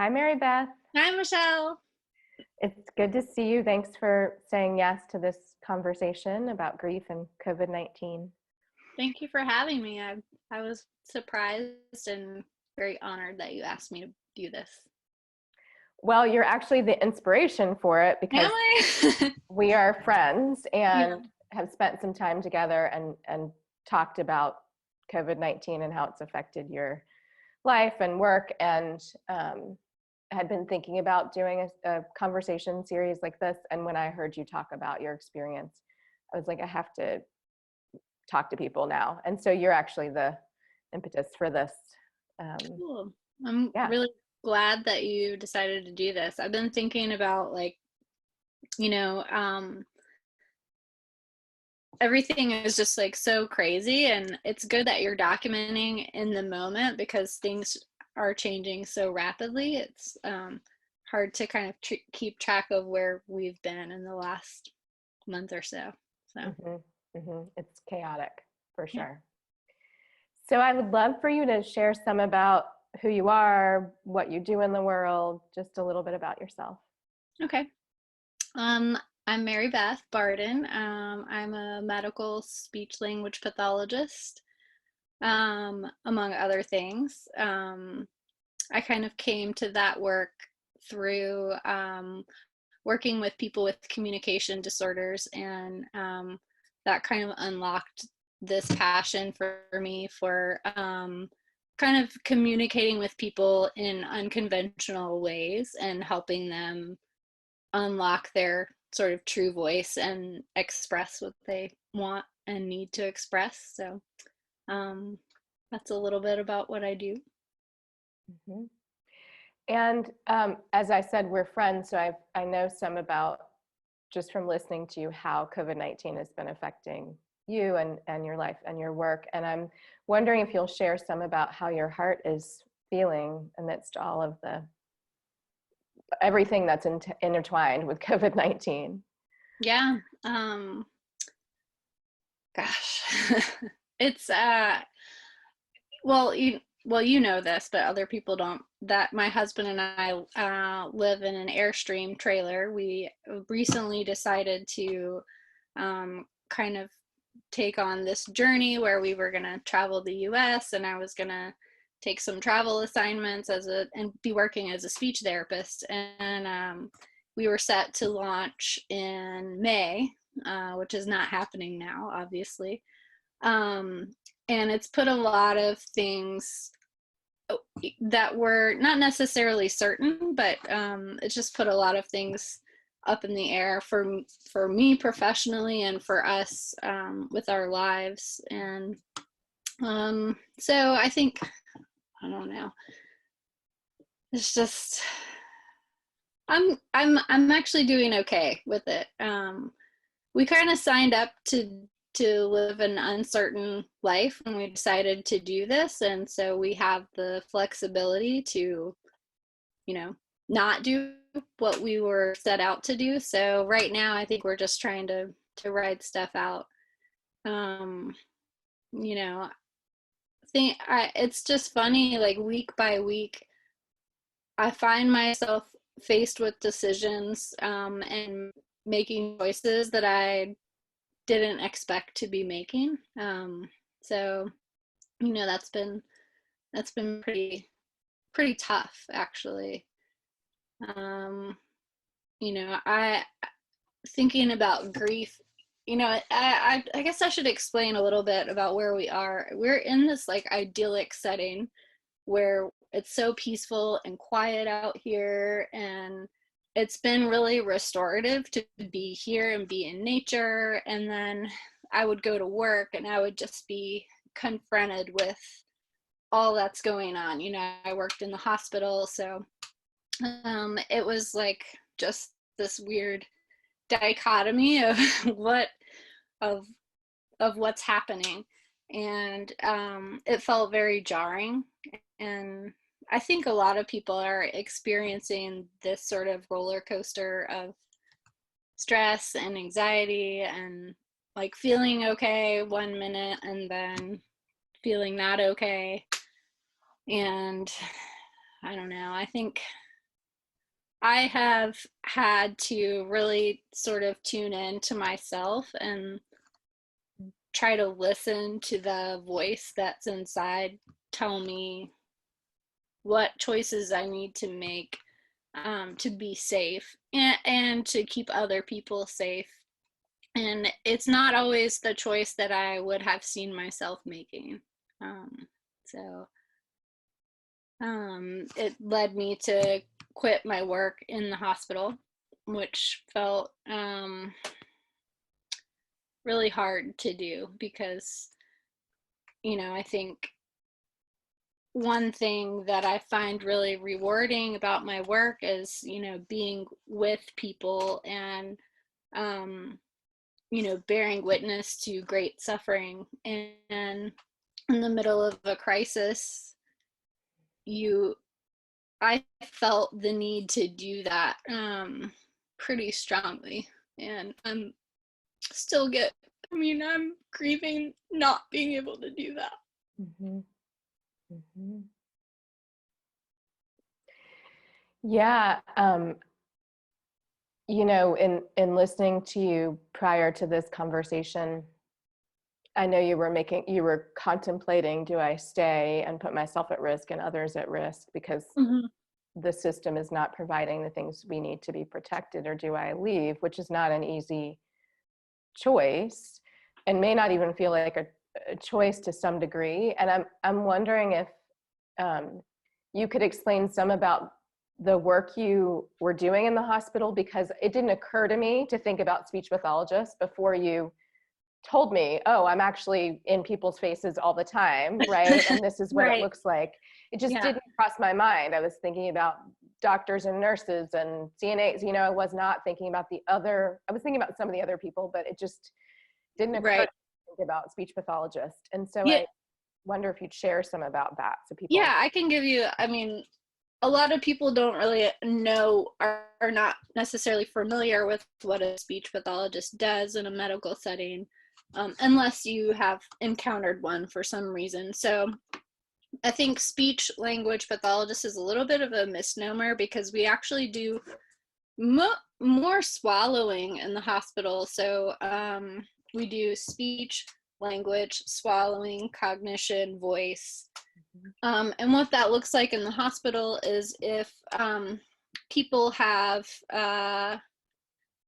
Hi, Mary Beth. Hi, Michelle. It's good to see you. Thanks for saying yes to this conversation about grief and COVID-19. Thank you for having me. I was surprised and very honored that you asked me to do this. Well, you're actually the inspiration for it Am because I? we are friends Yeah. and have spent some time together and talked about COVID-19 and how it's affected your life and work, and had been thinking about doing a conversation series like this. And when I heard you talk about your experience, I was like, I have to talk to people now. And so you're actually the impetus for this. Cool. I'm Yeah. really glad that you decided to do this. I've been thinking about you know, um, everything is just like so crazy, and it's good that you're documenting in the moment because things are changing so rapidly. It's hard to kind of keep track of where we've been in the last month or so. So, It's chaotic for yeah. sure. So I would love for you to share some about who you are, what you do in the world, just a little bit about yourself. Okay. Um, I'm Mary Beth Bardin. I'm a medical speech language pathologist, among other things. I kind of came to that work through working with people with communication disorders, and that kind of unlocked this passion for me for kind of communicating with people in unconventional ways and helping them unlock their sort of true voice and express what they want and need to express. So um, that's a little bit about what I do. Mhm. And as I said, we're friends, so I know some about, just from listening to you, how COVID-19 has been affecting you and your life and your work. And I'm wondering if you'll share some about how your heart is feeling amidst all of the everything that's intertwined with COVID-19. Yeah. Um, gosh, it's you know this, but other people don't. That my husband and I live in an Airstream trailer. We recently decided to kind of take on this journey where we were going to travel the US, and I was going to take some travel assignments and be working as a speech therapist. And we were set to launch in May, which is not happening now, obviously. Um, and it's put a lot of things that were not necessarily certain, but it just put a lot of things up in the air for me professionally and for us with our lives. And so I think, I don't know, it's just I'm actually doing okay with it. We kind of signed up to live an uncertain life when we decided to do this, and so we have the flexibility to, you know, not do what we were set out to do. So right now I think we're just trying to ride stuff out. um you know, it's just funny, like week by week I find myself faced with decisions and making choices that I didn't expect to be making. So that's been pretty tough, actually. Um, I thinking about grief. I guess I should explain a little bit about where we are. We're in this like idyllic setting where it's so peaceful and quiet out here, and it's been really restorative to be here and be in nature. And then I would go to work and I would just be confronted with all that's going on. I worked in the hospital, so it was like just this weird dichotomy of what of of what's happening. And it felt very jarring. And I think a lot of people are experiencing this sort of roller coaster of stress and anxiety, and like feeling okay one minute and then feeling not okay. And I don't know, I think I have had to really sort of tune in to myself and try to listen to the voice that's inside tell me what choices I need to make to be safe and to keep other people safe. And it's not always the choice that I would have seen myself making. So it led me to quit my work in the hospital, which felt really hard to do because, I think one thing that I find really rewarding about my work is, being with people and, um, bearing witness to great suffering. And in the middle of a crisis, you, I felt the need to do that pretty strongly. And still get, I'm grieving not being able to do that. Mm-hmm. Mm-hmm. Yeah. In listening to you prior to this conversation, I know you were contemplating, do I stay and put myself at risk and others at risk because Mm-hmm. the system is not providing the things we need to be protected, or do I leave, which is not an easy choice and may not even feel like a choice to some degree. And I'm wondering if you could explain some about the work you were doing in the hospital, because it didn't occur to me to think about speech pathologists before you told me, oh, I'm actually in people's faces all the time, right? And this is what it Right. looks like. It just Yeah. didn't cross my mind. I was thinking about doctors and nurses and CNAs, I was not thinking about I was thinking about some of the other people, but it just didn't occur Right. to think about speech pathologists. And so Yeah. I wonder if you'd share some about that so people. Yeah, I can give you, a lot of people don't really know, are not necessarily familiar with what a speech pathologist does in a medical setting, unless you have encountered one for some reason. So I think speech language pathologist is a little bit of a misnomer because we actually do more swallowing in the hospital. So we do speech, language, swallowing, cognition, voice. And what that looks like in the hospital is if people have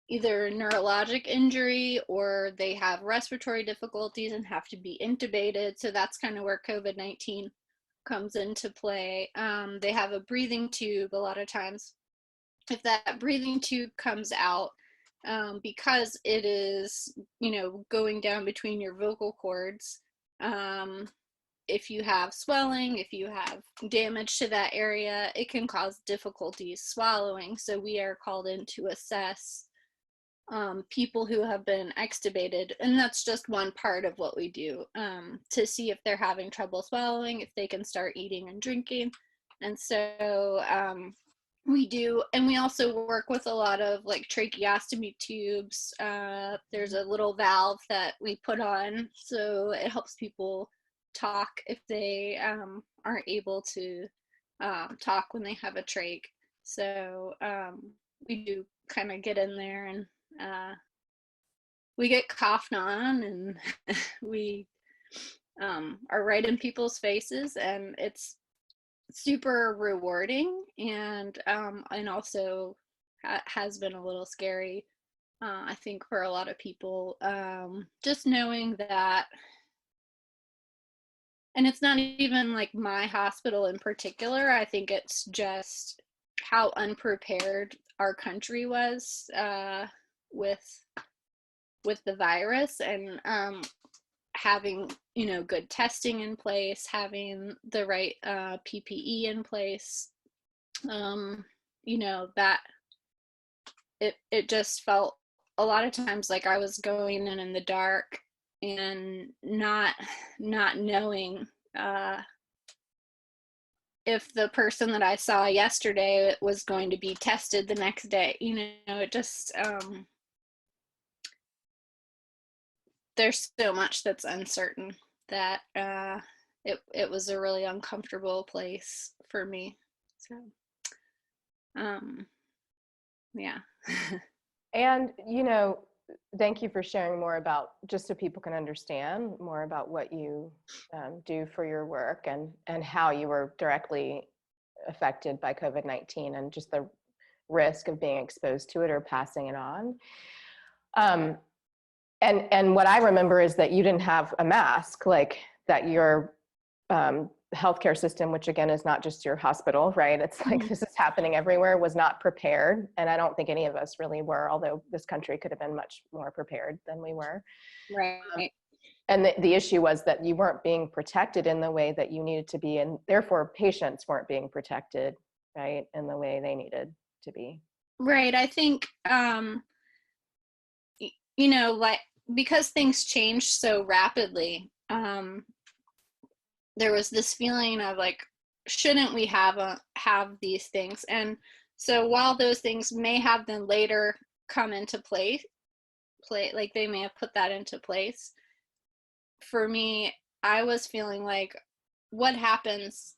either neurologic injury or they have respiratory difficulties and have to be intubated. So that's kind of where COVID-19 comes into play. They have a breathing tube a lot of times. If that breathing tube comes out, because it is, going down between your vocal cords, if you have swelling, if you have damage to that area, it can cause difficulties swallowing. So we are called in to assess people who have been extubated, and that's just one part of what we do, to see if they're having trouble swallowing, if they can start eating and drinking. And so we do, and we also work with a lot of like tracheostomy tubes. There's a little valve that we put on, so it helps people talk if they aren't able to talk when they have a trach. So we do kind of get in there and we get coughed on, and we are right in people's faces, and it's super rewarding, and also has been a little scary, I think, for a lot of people, just knowing that. And it's not even like my hospital in particular. I think it's just how unprepared our country was with the virus, and having good testing in place, having the right PPE in place. That it just felt a lot of times like I was going in the dark and not knowing if the person that I saw yesterday was going to be tested the next day. It just there's so much that's uncertain that it was a really uncomfortable place for me. So Yeah. And, thank you for sharing more about, just so people can understand more about what you do for your work, and how you were directly affected by COVID-19 and just the risk of being exposed to it or passing it on. And what I remember is that you didn't have a mask, like that your healthcare system, which again is not just your hospital, right? It's like this is happening everywhere, was not prepared. And I don't think any of us really were, although this country could have been much more prepared than we were. Right. And the issue was that you weren't being protected in the way that you needed to be, and therefore patients weren't being protected, right, in the way they needed to be. Right. I think, like, because things changed so rapidly, there was this feeling of like, shouldn't we have these things? And so while those things may have then later come into play, like they may have put that into place, for me, I was feeling like, what happens,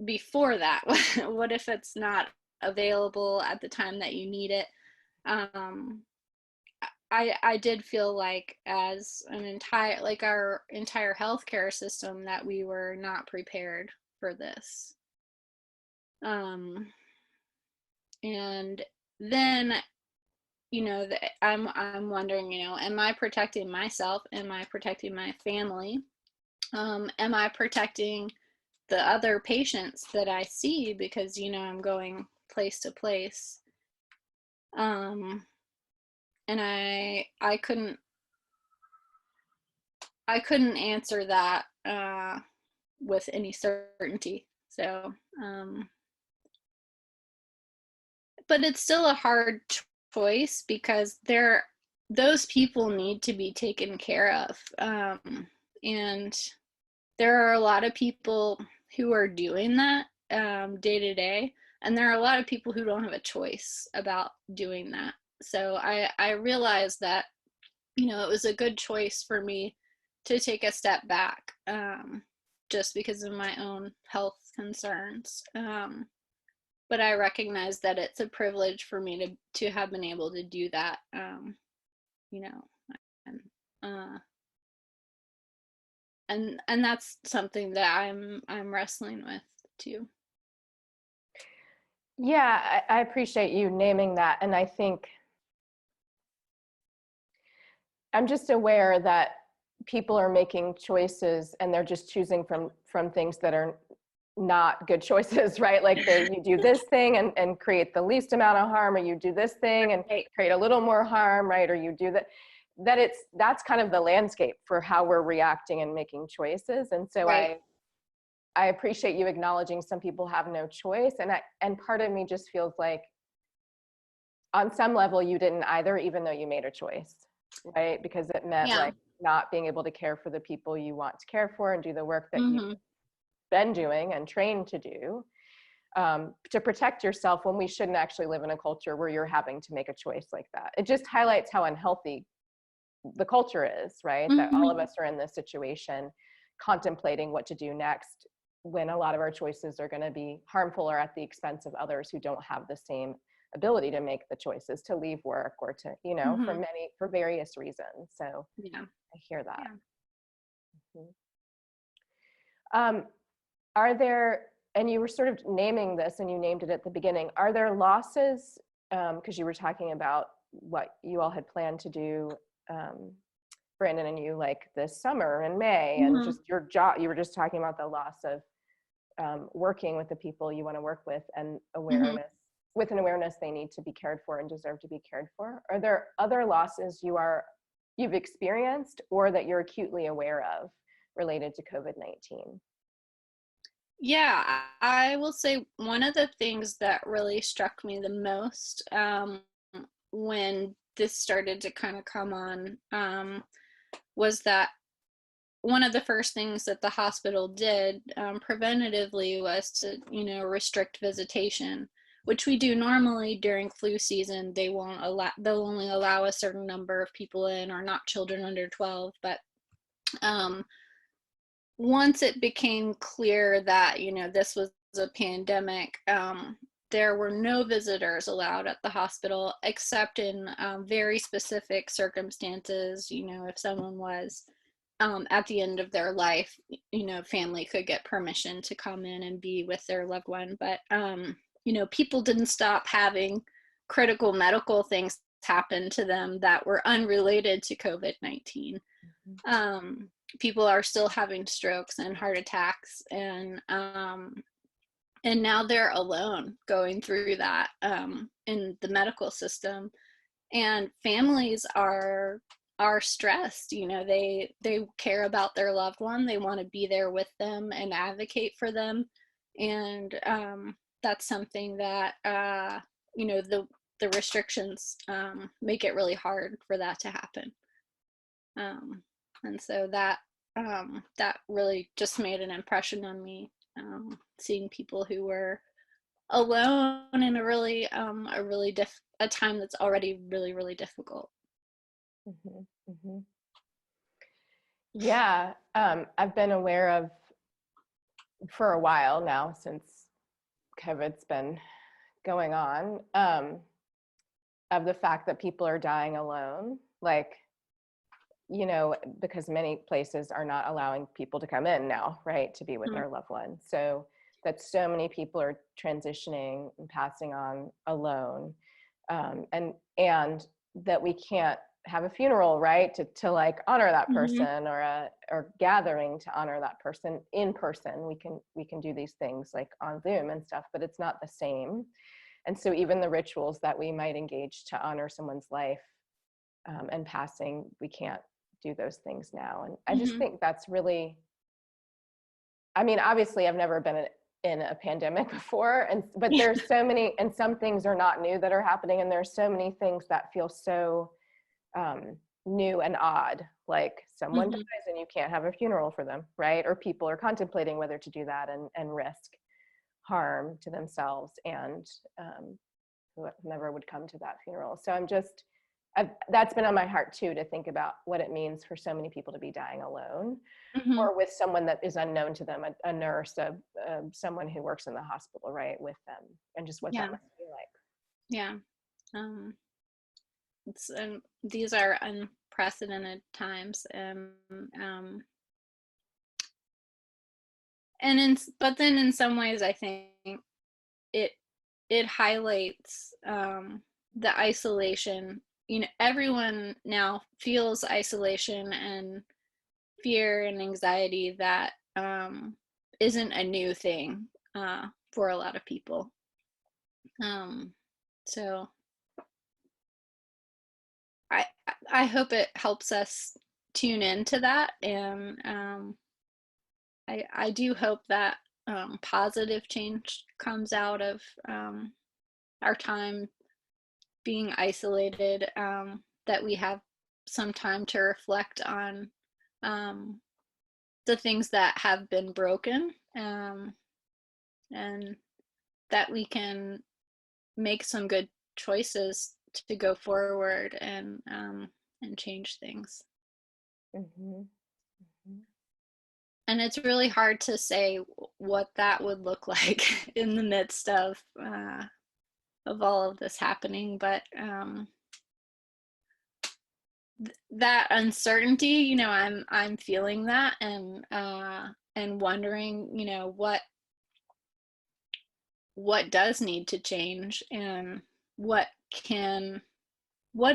before that? What if it's not available at the time that you need it? I did feel like, as our entire healthcare system, that we were not prepared for this. And then, I'm wondering, am I protecting myself? Am I protecting my family? Am I protecting the other patients that I see, because, I'm going place to place? And I couldn't answer that with any certainty. So, but it's still a hard choice, because those people need to be taken care of. And there are a lot of people who are doing that day to day, and there are a lot of people who don't have a choice about doing that. So I realized that, it was a good choice for me to take a step back, just because of my own health concerns. But I recognize that it's a privilege for me to have been able to do that, and and that's something that I'm wrestling with too. Yeah, I appreciate you naming that. And I think I'm just aware that people are making choices, and they're just choosing from things that are not good choices, right? Like you do this thing and create the least amount of harm, or you do this thing and create a little more harm, right? Or you do that's kind of the landscape for how we're reacting and making choices. And so Right. I appreciate you acknowledging some people have no choice. And part of me just feels like on some level you didn't either, even though you made a choice, right? Because it meant like not being able to care for the people you want to care for and do the work that you've been doing and trained to do, to protect yourself, when we shouldn't actually live in a culture where you're having to make a choice like that. It just highlights how unhealthy the culture is, right? That all of us are in this situation contemplating what to do next, when a lot of our choices are going to be harmful or at the expense of others who don't have the same ability to make the choices to leave work, or to, for various reasons. So Yeah. I hear that. Yeah. Are there, and you were sort of naming this, and you named it at the beginning, are there losses, because you were talking about what you all had planned to do, Brandon and you, like this summer in May, and just your job, you were just talking about the loss of working with the people you want to work with, and awareness, with an awareness they need to be cared for and deserve to be cared for. Are there other losses you've experienced, or that you're acutely aware of, related to COVID-19? Yeah, I will say one of the things that really struck me the most, when this started to kind of come on, was that one of the first things that the hospital did, preventatively, was to, restrict visitation, which we do normally during flu season. They'll only allow a certain number of people in, or not children under 12. But once it became clear that, this was a pandemic, there were no visitors allowed at the hospital except in very specific circumstances. You know, if someone was at the end of their life, you know, family could get permission to come in and be with their loved one. But, you know, people didn't stop having critical medical things happen to them that were unrelated to COVID-19. People are still having strokes and heart attacks, and now they're alone going through that in the medical system, and families are stressed. You know, they care about their loved one, they want to be there with them and advocate for them, and that's something that you know, the restrictions make it really hard for that to happen. And so that that really just made an impression on me, seeing people who were alone in a really a time that's already really, really difficult. Yeah, I've been aware of for a while now, since COVID's been going on, of the fact that people are dying alone, like, you know, because many places are not allowing people to come in now, right, to be with their loved ones. So that so many people are transitioning and passing on alone, and that we can't have a funeral, right, to like honor that person, or gathering to honor that person in person. We can do these things like on Zoom and stuff, but it's not the same. And so even the rituals that we might engage to honor someone's life and passing, we can't do those things now. And I just think that's really, I mean, obviously I've never been in a pandemic before, but there's so many, and some things are not new that are happening, and there's so many things that feel so new and odd, like someone dies and you can't have a funeral for them, right? Or people are contemplating whether to do that and risk harm to themselves and whomever would come to that funeral. So that's been on my heart too, to think about what it means for so many people to be dying alone, or with someone that is unknown to them, a nurse, someone who works in the hospital, right, with them, and just what that must be like. Yeah. These are unprecedented times, but then in some ways I think it highlights the isolation. You know, everyone now feels isolation and fear and anxiety that isn't a new thing for a lot of people. So I hope it helps us tune into that, and I do hope that positive change comes out of our time being isolated, that we have some time to reflect on the things that have been broken, and that we can make some good choices to go forward and change things. And it's really hard to say what that would look like in the midst of all of this happening, but that uncertainty, you know, I'm feeling that, and wondering, you know, what does need to change, and what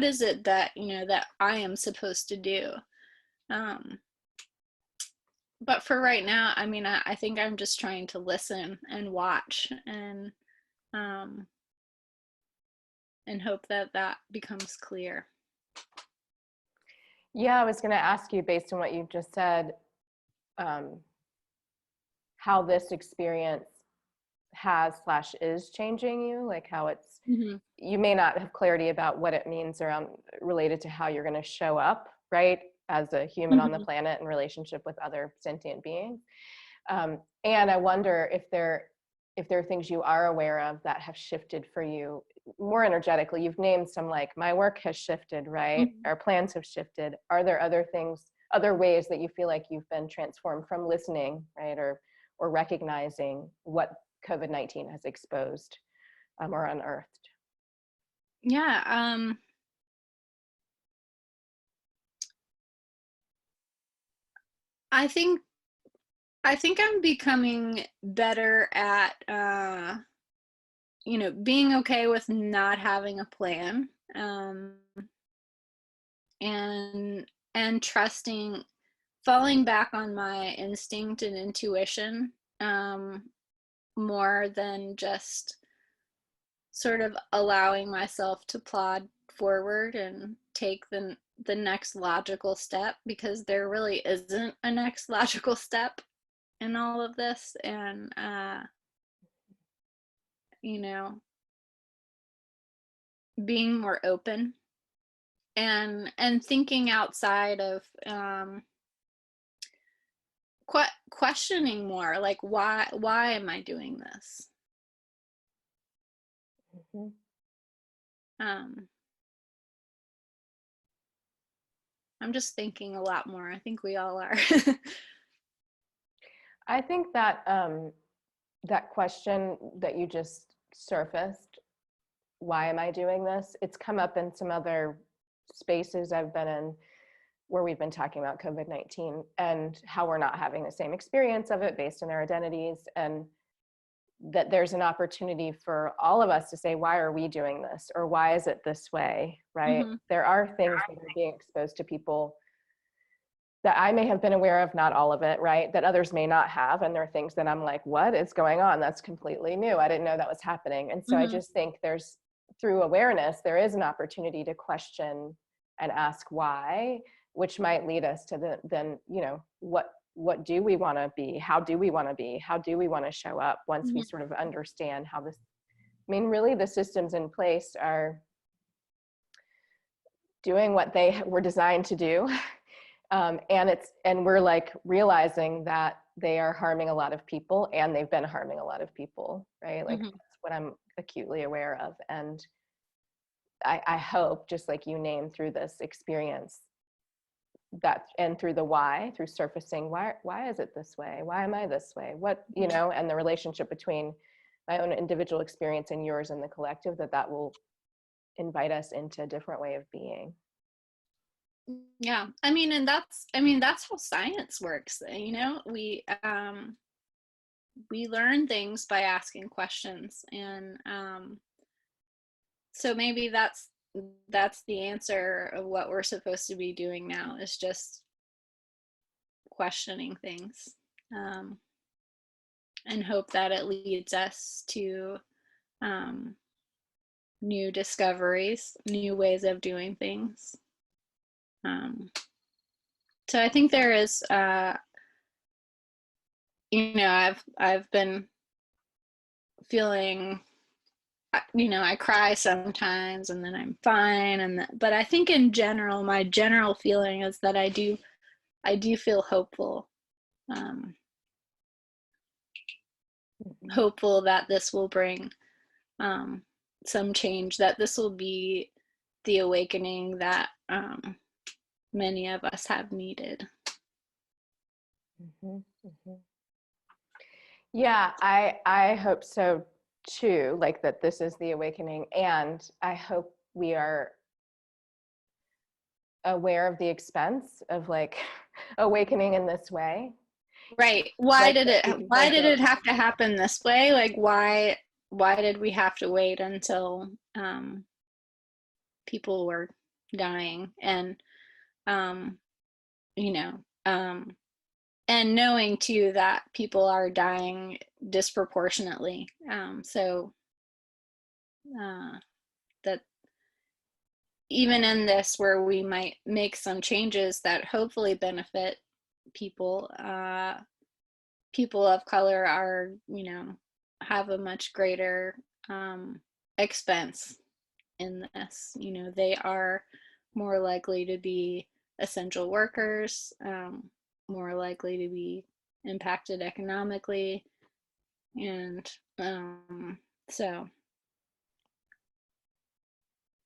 is it that, you know, that I am supposed to do. But for right now, I mean, I think I'm just trying to listen and watch, and hope that becomes clear. Yeah, I was going to ask you, based on what you've just said, how this experience is changing you, like how it's, you may not have clarity about what it means around related to how you're going to show up, right, as a human on the planet in relationship with other sentient beings. And I wonder if there are things you are aware of that have shifted for you more energetically. You've named some, like, my work has shifted, right? Our plans have shifted. Are there other things, other ways that you feel like you've been transformed from listening, right? Or recognizing what COVID-19 has exposed or unearthed? Yeah. I think I'm becoming better at being okay with not having a plan, and trusting, falling back on my instinct and intuition, more than just sort of allowing myself to plod forward and take the next logical step, because there really isn't a next logical step in all of this. And you know being more open and thinking outside of, questioning more, like, why am I doing this? Mm-hmm. um I'm just thinking a lot more. I think we all are. I think that that question that you just surfaced, why am I doing this? It's come up in some other spaces I've been in where we've been talking about COVID-19 and how we're not having the same experience of it based on our identities, and that there's an opportunity for all of us to say, why are we doing this? Or why is it this way, right? Mm-hmm. There are things that are being exposed to people that I may have been aware of, not all of it, right? That others may not have. And there are things that I'm like, what is going on? That's completely new. I didn't know that was happening. And so I Mm-hmm. just think there's, through awareness, there is an opportunity to question and ask why, which might lead us to then, what do we want to be? How do we want to be? How do we want to show up once we Mm-hmm. sort of understand how this, I mean, really the systems in place are doing what they were designed to do. And we're like realizing that they are harming a lot of people, and they've been harming a lot of people, right? Like Mm-hmm. that's what I'm acutely aware of. And I hope, just like you named through this experience, that, and through the why, through surfacing, why is it this way? Why am I this way? What, and the relationship between my own individual experience and yours and the collective, that will invite us into a different way of being. Yeah, I mean that's how science works. We learn things by asking questions, and so maybe that's the answer of what we're supposed to be doing now, is just questioning things, um, and hope that it leads us to, um, new discoveries, new ways of doing things. Um, so I think there is, I've been feeling, I cry sometimes and then I'm fine, but I think in general, my general feeling is that I do feel hopeful. Um, Hopeful that this will bring, um, some change, that this will be the awakening that, many of us have needed. Mm-hmm. Mm-hmm. Yeah, I hope so too, like that this is the awakening, and I hope we are aware of the expense of like awakening in this way. Right. Why Like did it because why I did think it have to happen this way? Like, why did we have to wait until, people were dying? And, um, you know, um, and knowing too that people are dying disproportionately. So that even in this, where we might make some changes that hopefully benefit people, people of color are, have a much greater, expense in this. They are more likely to be essential workers, more likely to be impacted economically. And, so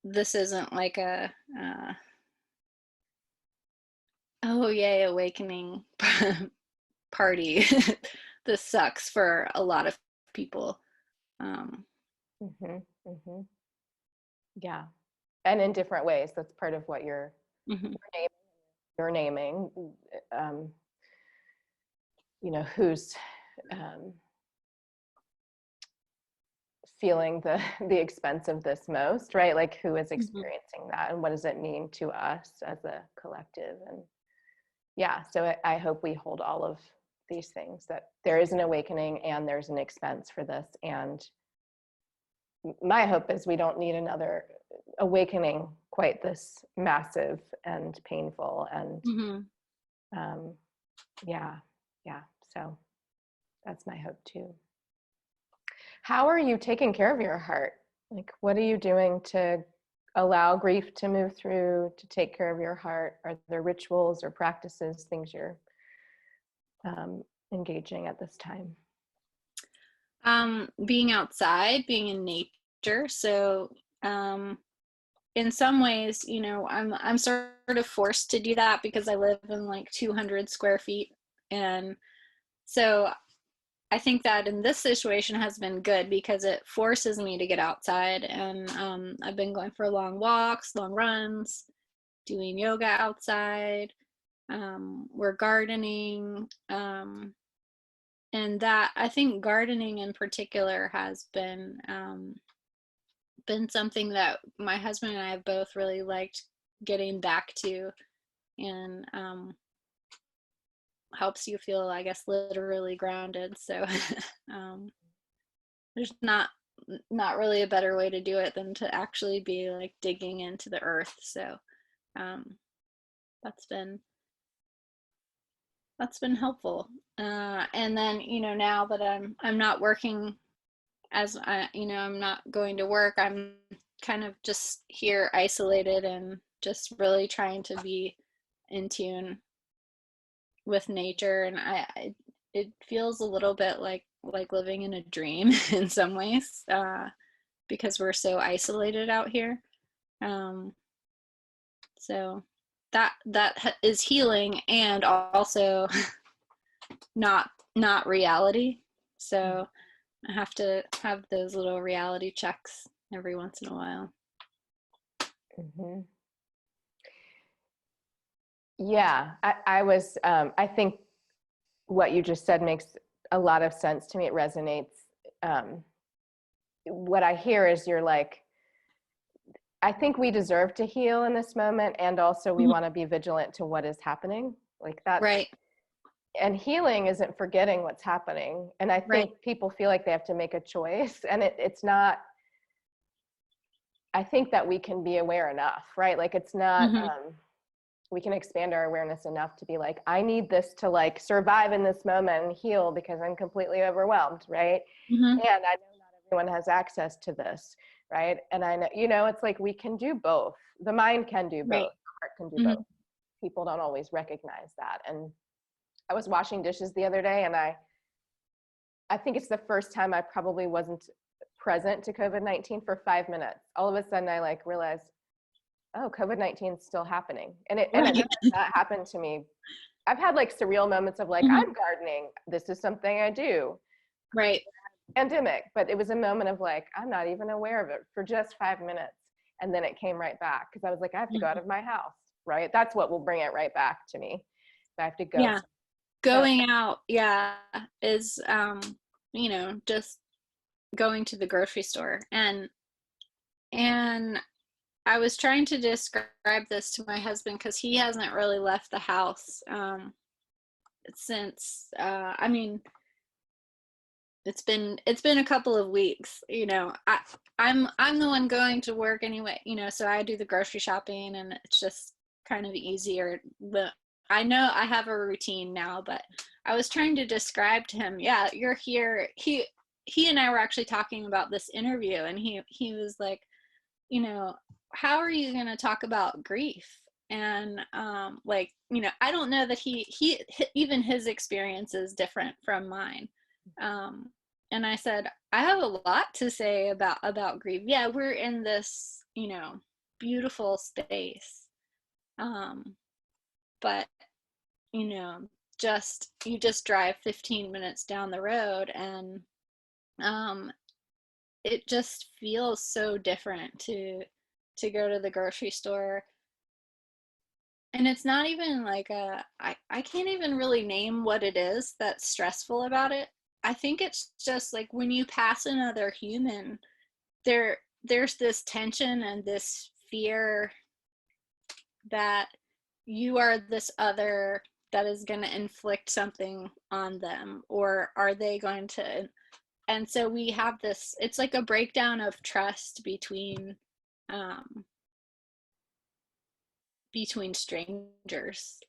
this isn't like a, oh yay, awakening party. This sucks for a lot of people. Um, Mhm. Mhm. Yeah. And in different ways. That's part of what Mm-hmm. you're naming. Um, who's um, feeling the the expense of this most, right? Like who is Mm-hmm. experiencing that, and what does it mean to us as a collective? And yeah, so I hope we hold all of these things, that there is an awakening and there's an expense for this. And my hope is we don't need another awakening quite this massive and painful. And Mm-hmm. um, yeah, yeah. So that's my hope too. How are you taking care of your heart? Like, what are you doing to allow grief to move through, to take care of your heart? Are there rituals or practices, things you're engaging at this time? Being outside, being in nature. So, in some ways, I'm sort of forced to do that because I live in like 200 square feet. And so I think that in this situation has been good because it forces me to get outside. And I've been going for long walks, long runs, doing yoga outside. We're gardening. And that, I think gardening in particular has been something that my husband and I have both really liked getting back to, and helps you feel, I guess, literally grounded. So um, there's not really a better way to do it than to actually be like digging into the earth. So um, that's been helpful. And then now that I'm not working, as I'm not going to work, I'm kind of just here isolated and just really trying to be in tune with nature. And it feels a little bit like living in a dream in some ways, because we're so isolated out here. um, so that is healing, and also not reality. So I have to have those little reality checks every once in a while. Mm-hmm. Yeah, I think what you just said makes a lot of sense to me. It resonates. Um, what I hear is you're like, I think we deserve to heal in this moment, and also we Mhm. want to be vigilant to what is happening. Like that's, Right, and healing isn't forgetting what's happening. And I right. think people feel like they have to make a choice, and it's not. I think that we can be aware enough, right? Like it's not. Hmm. We can expand our awareness enough to be like, I need this to like survive in this moment and heal because I'm completely overwhelmed, right? Hmm. And I know not everyone has access to this, right? And I know, it's like we can do both. The mind can do Right. both, the heart can do Hmm. both. People don't always recognize that. And I was washing dishes the other day, and I think it's the first time I probably wasn't present to COVID-19 for 5 minutes. All of a sudden I like realized, oh, COVID-19 is still happening. And it Right. has not happened to me. I've had like surreal moments of like, Hmm. I'm gardening. This is something I do. Right. Pandemic, but it was a moment of like, I'm not even aware of it for just 5 minutes. And then it came right back because I was like, I have to go out Mhm. of my house, right? That's what will bring it right back to me. I have to go. Yeah. So, Going out, yeah, is just going to the grocery store. And I was trying to describe this to my husband because he hasn't really left the house since I mean it's been a couple of weeks. I'm the one going to work anyway, so I do the grocery shopping, and it's just kind of easier. But I know I have a routine now. But I was trying to describe to him, yeah, you're here. He and I were actually talking about this interview, and he was like, how are you going to talk about grief? And I don't know that he even his experience is different from mine. um and I said, I have a lot to say about grief. Yeah, we're in this beautiful space, um but you know you just drive 15 minutes down the road, and um it just feels so different to go to the grocery store. And it's not even like I can't even really name what it is that's stressful about it. I think it's just like when you pass another human, there's this tension and this fear that you are this other that is going to inflict something on them, or are they going to. And so we have this, it's like a breakdown of trust between strangers,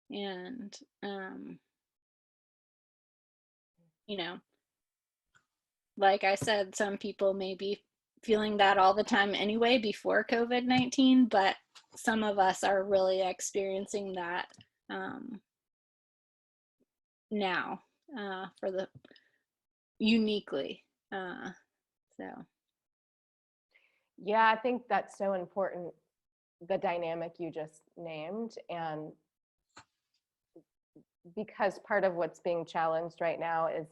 and you know, like I said, some people may be feeling that all the time anyway before COVID-19, but some of us are really experiencing that now, for the uniquely. So Yeah, I think that's so important, the dynamic you just named. And because part of what's being challenged right now is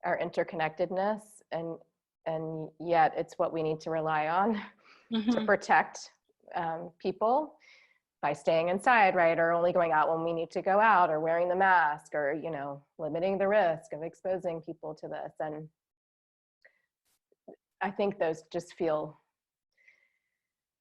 our interconnectedness, and yet it's what we need to rely on to protect people by staying inside, right? Or only going out when we need to go out, or wearing the mask, or, you know, limiting the risk of exposing people to this. And I think those just feel,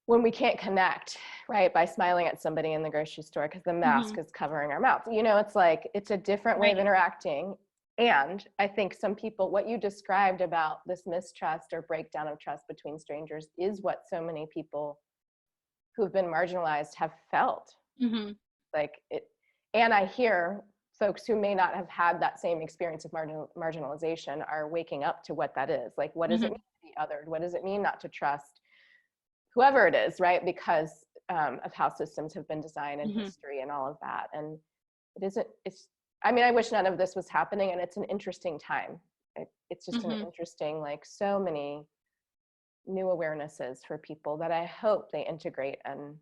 when we can't connect, right, by smiling at somebody in the grocery store because the mask is covering our mouth. You know, it's like, it's a different way of interacting. And I think some people, what you described about this mistrust or breakdown of trust between strangers is what so many people who've been marginalized have felt. Like it, and I hear folks who may not have had that same experience of marginalization are waking up to what that is. Like, what does it mean to be othered? What does it mean not to trust whoever it is, right? Because of how systems have been designed in history and all of that. And it isn't, it's, I mean, I wish none of this was happening, and it's an interesting time. It's just an interesting, like, so many new awarenesses for people that I hope they integrate. And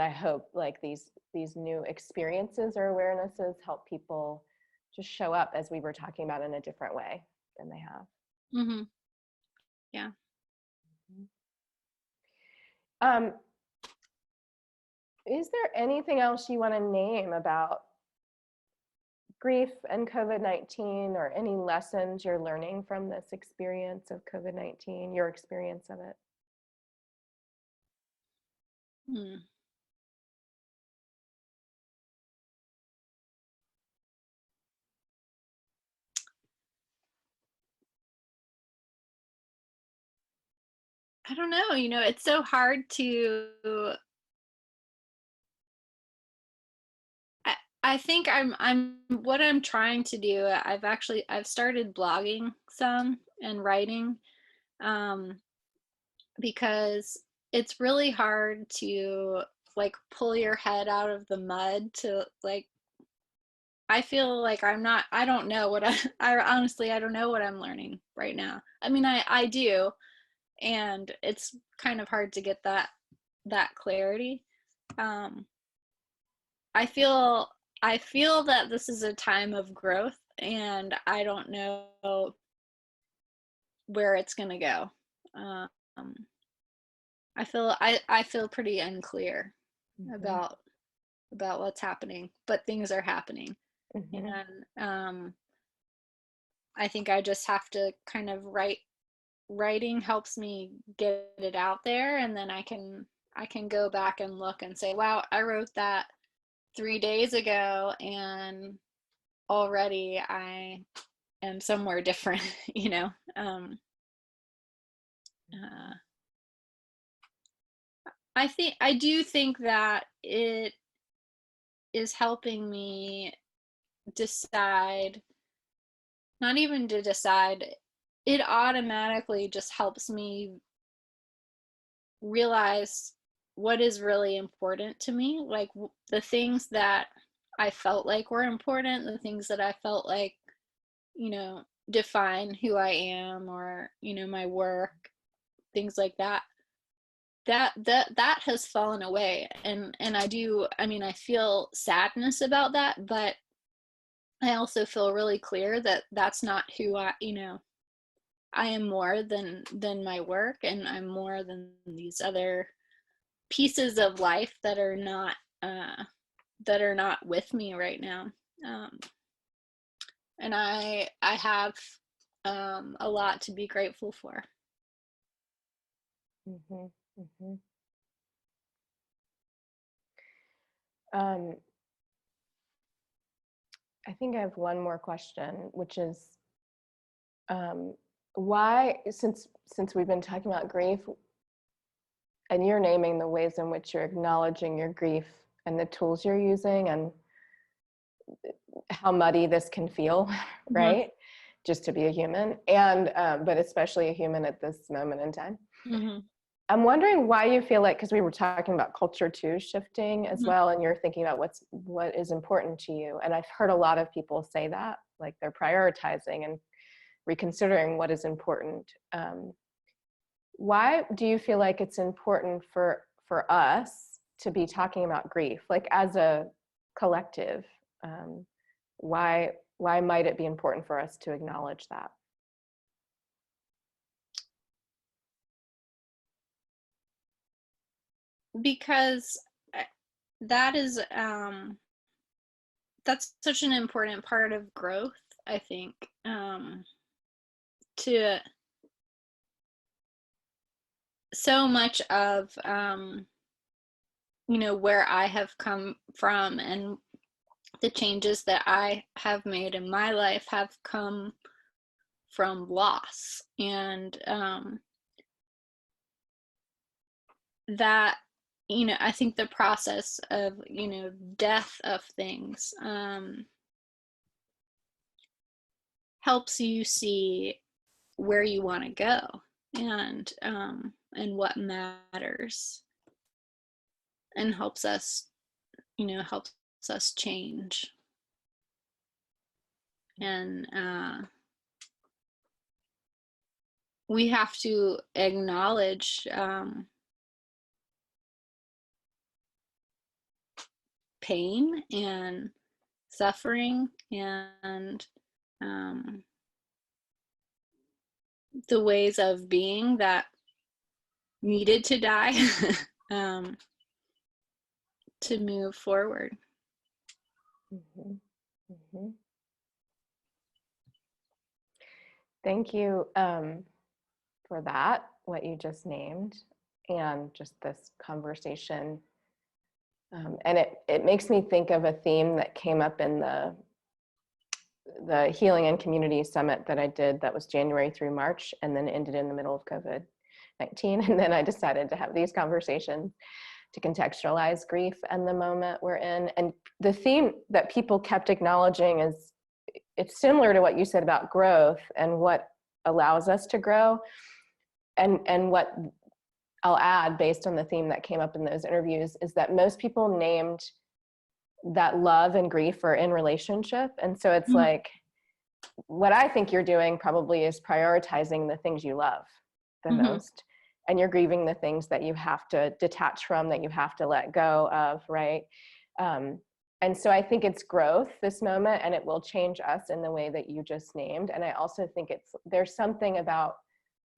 I hope, like, these new experiences or awarenesses help people just show up, as we were talking about, in a different way than they have. Yeah. Is there anything else you want to name about grief and COVID-19, or any lessons you're learning from this experience of COVID-19, your experience of it? I don't know, you know, it's so hard to, I think I'm what I'm trying to do, I've started blogging some and writing, because it's really hard to, like, pull your head out of the mud to, like, I feel like I don't know what I honestly, I don't know what I'm learning right now. I mean, I do, and it's kind of hard to get that clarity. I feel that this is a time of growth, and I don't know where it's gonna go. I feel pretty unclear about what's happening, but things are happening. And I think I just have to kind of writing helps me get it out there, and then I can go back and look and say, wow, I wrote that 3 days ago, and already I am somewhere different, you know. I do think that it is helping me decide, not even to decide, it automatically just helps me realize what is really important to me, like the things that I felt like were important, the things that I felt like, you know, define who I am, or, you know, my work, things like that. That has fallen away, and I mean, I feel sadness about that, but I also feel really clear that that's not who I am more than my work, and I'm more than these other pieces of life that are not with me right now. Um, and I have a lot to be grateful for. Mm-hmm. Mm-hmm. Um, I think I have one more question, which is why, since we've been talking about grief, and you're naming the ways in which you're acknowledging your grief and the tools you're using and how muddy this can feel, Mm-hmm. right? Just to be a human, and but especially a human at this moment in time. Mm-hmm. I'm wondering why you feel like, because we were talking about culture too shifting as Mm-hmm. well, and you're thinking about what is important to you. And I've heard a lot of people say that, like they're prioritizing and reconsidering what is important. Why do you feel like it's important for us to be talking about grief, like as a collective? Um, why might it be important for us to acknowledge that? Because that is that's such an important part of growth, I think. To so much of where I have come from and the changes that I have made in my life have come from loss, and that I think the process of death of things helps you see where you want to go, and what matters, and helps us change, and we have to acknowledge pain and suffering, and the ways of being that needed to die to move forward. Mm-hmm. Mm-hmm. Thank you for that, what you just named, and just this conversation. And it makes me think of a theme that came up in the Healing and Community Summit that I did, that was January through March, and then ended in the middle of COVID-19. And then I decided to have these conversations to contextualize grief and the moment we're in. And the theme that people kept acknowledging is, it's similar to what you said about growth and what allows us to grow. And what I'll add, based on the theme that came up in those interviews, is that most people named that love and grief are in relationship. And so it's Mm-hmm. like, what I think you're doing probably is prioritizing the things you love the Mm-hmm. most, and you're grieving the things that you have to detach from, that you have to let go of, right? And so I think it's growth, this moment, and it will change us in the way that you just named. And I also think there's something about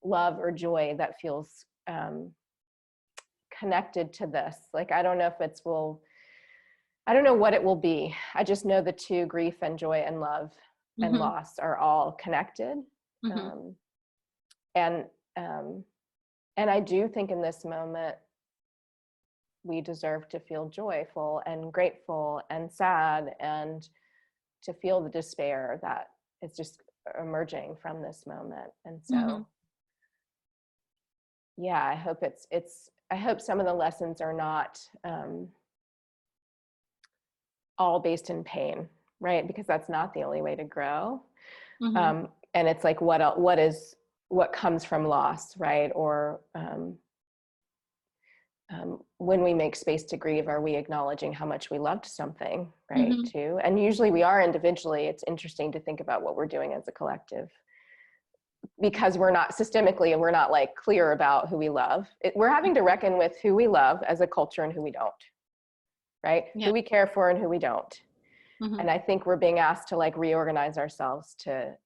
love or joy that feels connected to this. Like, I don't know if I don't know what it will be. I just know the two, grief and joy and love and Mm-hmm. loss, are all connected. Mm-hmm. And I do think in this moment, we deserve to feel joyful and grateful and sad, and to feel the despair that is just emerging from this moment. And so, Mm-hmm. yeah, I hope I hope some of the lessons are not all based in pain, right? Because that's not the only way to grow. Mm-hmm. And it's like, what comes from loss, right? Or when we make space to grieve, are we acknowledging how much we loved something, right? Mm-hmm. Too. And usually we are individually. It's interesting to think about what we're doing as a collective, because we're not systemically, and we're not like clear about who we love. We're having to reckon with who we love as a culture and who we don't, right? Yeah. Who we care for and who we don't. Mhm. And I think we're being asked to like reorganize ourselves to,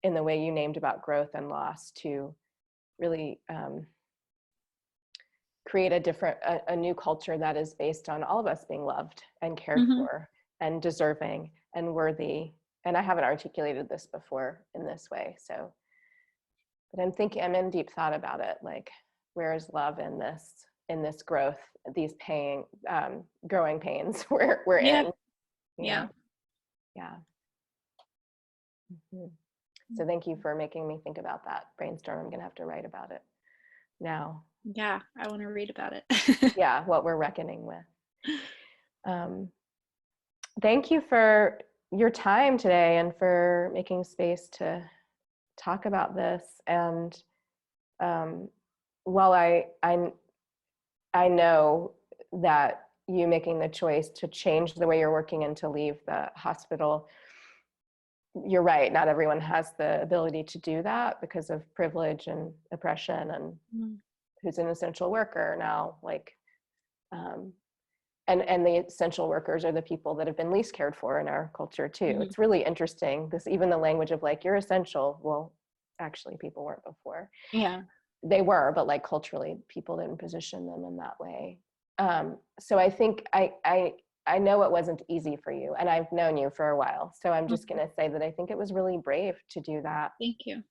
in the way you named about growth and loss, to really create a new culture that is based on all of us being loved and cared Mhm. for and deserving and worthy. And I haven't articulated this before in this way. So, but I'm in deep thought about it. Like, where is love in this growth, these growing pains we're Yeah. in, you Yeah. know? Yeah. Mhm. So thank you for making me think about that brainstorm. I'm going to have to write about it now. Yeah. I want to read about it. Yeah, what we're reckoning with. Thank you for your time today and for making space to talk about this. And while I know that you making the choice to change the way you're working and to leave the hospital, you're right, not everyone has the ability to do that because of privilege and oppression, and Mm. who's an essential worker now, like and the essential workers are the people that have been least cared for in our culture too. Mhm. It's really interesting, this, even the language of like, you're essential. Well, actually people weren't before. Yeah. They were, but like culturally people didn't position them in that way. So I think I know it wasn't easy for you, and I've known you for a while, so I'm just Mhm. going to say that I think it was really brave to do that, Thank you.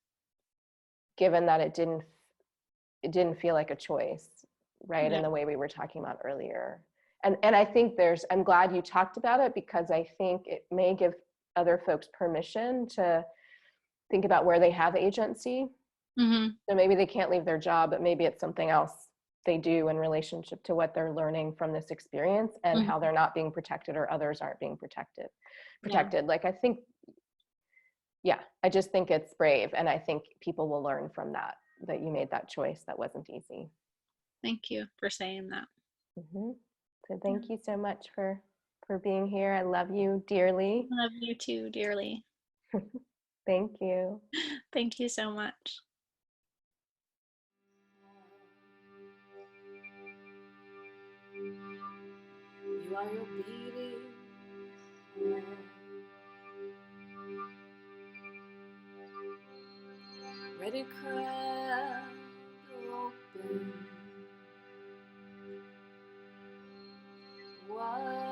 given that it didn't feel like a choice, right? Yeah. In the way we were talking about earlier. And I think I'm glad you talked about it, because I think it may give other folks permission to think about where they have agency. Mhm. So maybe they can't leave their job, but maybe it's something else they do in relationship to what they're learning from this experience and Mhm. how they're not being protected or others aren't being Yeah. protected. Like, I think, yeah, I just think it's brave. And I think people will learn from that you made that choice that wasn't easy. Thank you for saying that. Mm-hmm. So thank you so much for being here. I love you dearly. I love you too, dearly. Thank you. Thank you so much. You are your beating heart, ready cracked open wide.